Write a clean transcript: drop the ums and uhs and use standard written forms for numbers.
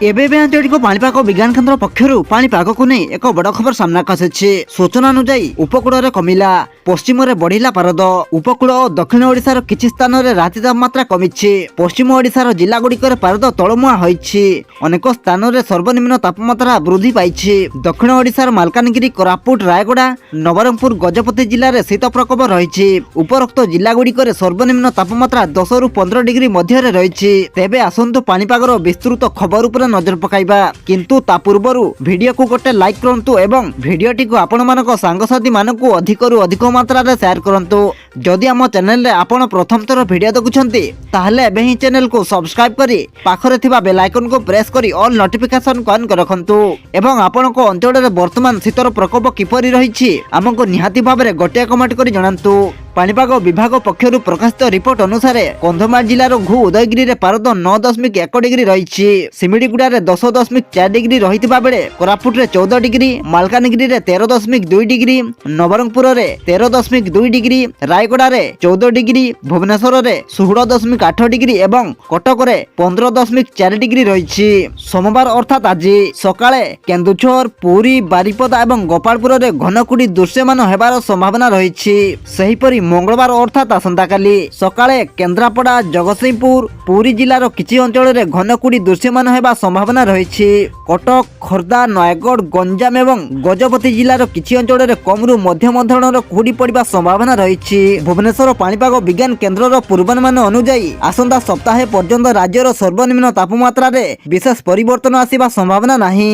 ଏବେ ଆଞ୍ଚଳିକ ପାଣିପାଗ ବିଜ୍ଞାନ କେନ୍ଦ୍ର ପକ୍ଷରୁ ପାଣିପାଗକୁ ନେଇ ଏକ ବଡ଼ ଖବର ସାମ୍ନାକୁ ଆସିଛି। ସୂଚନା ଅନୁଯାୟୀ ଉପକୂଳରେ କମିଲା, ପଶ୍ଚିମରେ ବଢିଲା ପାରଦ। ଉପକୂଳ ଓ ଦକ୍ଷିଣ ଓଡ଼ିଶାର କିଛି ସ୍ଥାନରେ ରାତି ତାପମାତ୍ରା କମିଛି। ପଶ୍ଚିମ ଓଡ଼ିଶାର ଜିଲ୍ଲାଗୁଡ଼ିକରେ ପାରଦ ତଳମୁହାଁ ହୋଇଛି। ଅନେକ ସ୍ଥାନରେ ସର୍ବନିମ୍ନ ତାପମାତ୍ରା ବୃଦ୍ଧି ପାଇଛି। ଦକ୍ଷିଣ ଓଡ଼ିଶାର ମାଲକାନଗିରି, କୋରାପୁଟ, ରାୟଗଡ଼ା, ନବରଙ୍ଗପୁର, ଗଜପତି ଜିଲ୍ଲାରେ ଶୀତ ପ୍ରକୋପ ରହିଛି। ଉପରୋକ୍ତ ଜିଲ୍ଲାଗୁଡ଼ିକରେ ସର୍ବନିମ୍ନ ତାପମାତ୍ରା 10ରୁ 15 ଡିଗ୍ରୀ ମଧ୍ୟରେ ରହିଛି। ତେବେ ଆସନ୍ତୁ ପାଣିପାଗର ବିସ୍ତୃତ ଖବର ଉପରେ ନଜର ପକାଇବା, କିନ୍ତୁ ତା ପୂର୍ବରୁ ଭିଡିଓକୁ ଗୋଟେ ଲାଇକ୍ କରନ୍ତୁ ଏବଂ ଭିଡିଓଟିକୁ ଆପଣମାନଙ୍କ ସାଙ୍ଗସାଥୀ ମାନଙ୍କୁ ଅଧିକରୁ ଅଧିକ ମାତ୍ରାରେ ସେୟାର କରନ୍ତୁ। ଯଦି ଆମ ଚ୍ୟାନେଲରେ ଆପଣ ପ୍ରଥମ ଥର ଭିଡିଓ ଦେଖୁଛନ୍ତି ତାହେଲେ ଏବେ ହିଁ ଚ୍ୟାନେଲକୁ ସବସ୍କ୍ରାଇବ କରି ପାଖରେ ଥିବା ବେଲ୍ ଆଇକନକୁ ପ୍ରେସ୍ କରି ଅଲ୍ ନୋଟିଫିକେସନକୁ ଅନ୍ କରି ରଖନ୍ତୁ ଏବଂ ଆପଣଙ୍କ ଅଞ୍ଚଳରେ ବର୍ତ୍ତମାନ ଶୀତର ପ୍ରକୋପ କିପରି ରହିଛି ଆମକୁ ନିହାତି ଭାବରେ ଗୋଟିଏ କମେଣ୍ଟ କରି ଜଣାନ୍ତୁ। ପାଣିପାଗ ବିଭାଗ ପକ୍ଷରୁ ପ୍ରକାଶିତ ରିପୋର୍ଟ ଅନୁସାରେ କନ୍ଧମାଳ ଜିଲ୍ଲାର ଘୁ ଉଦୟଗିରିରେ ପାରଦ 9.1 ଡିଗ୍ରୀ ରହିଛି। ସିମିଳିଗୁଡାରେ 10.4 ଡିଗ୍ରୀ ରହିଥିବା ବେଳେ କୋରାପୁଟରେ 14 ଡିଗ୍ରୀ, ମାଲକାନଗିରିରେ 13.2 ଡିଗ୍ରୀ, ନବରଙ୍ଗପୁରରେ 13.2 ଡିଗ୍ରୀ, ରାୟଗଡ଼ାରେ 14 ଡିଗ୍ରୀ, ଭୁବନେଶ୍ୱରରେ 16.8 ଡିଗ୍ରୀ ଏବଂ କଟକରେ 15.4 ଡିଗ୍ରୀ ରହିଛି। ସୋମବାର ଅର୍ଥାତ୍ ଆଜି ସକାଳେ କେନ୍ଦୁଝର, ପୁରୀ, ବାରିପଦା ଏବଂ ଗୋପାଳପୁରରେ ଘନକୁହୁଡ଼ି ଦୃଶ୍ୟମାନ ହେବାର ସମ୍ଭାବନା ରହିଛି। ସେହିପରି ମଙ୍ଗଳବାର ଅର୍ଥାତ୍ ଆସନ୍ତାକାଲି ସକାଳେ କେନ୍ଦ୍ରାପଡ଼ା, ଜଗତସିଂହପୁର, ପୁରୀ ଜିଲ୍ଲାର କିଛି ଅଞ୍ଚଳରେ ଘନକୁହୁଡ଼ି ଦୃଶ୍ୟମାନ ହେବା ସମ୍ଭାବନା ରହିଛି। କଟକ, ଖୋର୍ଦ୍ଧା, ନୟାଗଡ଼, ଗଞ୍ଜାମ ଏବଂ ଗଜପତି ଜିଲ୍ଲାର କିଛି ଅଞ୍ଚଳରେ କମରୁ ମଧ୍ୟମ ଧରଣର କୁହୁଡ଼ି ପଡ଼ିବା ସମ୍ଭାବନା ରହିଛି। ଭୁବନେଶ୍ୱର ପାଣିପାଗ ବିଜ୍ଞାନ କେନ୍ଦ୍ରର ପୂର୍ବାନୁମାନ ଅନୁଯାୟୀ ଆସନ୍ତା ସପ୍ତାହେ ପର୍ଯ୍ୟନ୍ତ ରାଜ୍ୟର ସର୍ବନିମ୍ନ ତାପମାତ୍ରାରେ ବିଶେଷ ପରିବର୍ତ୍ତନ ଆସିବା ସମ୍ଭାବନା ନାହିଁ।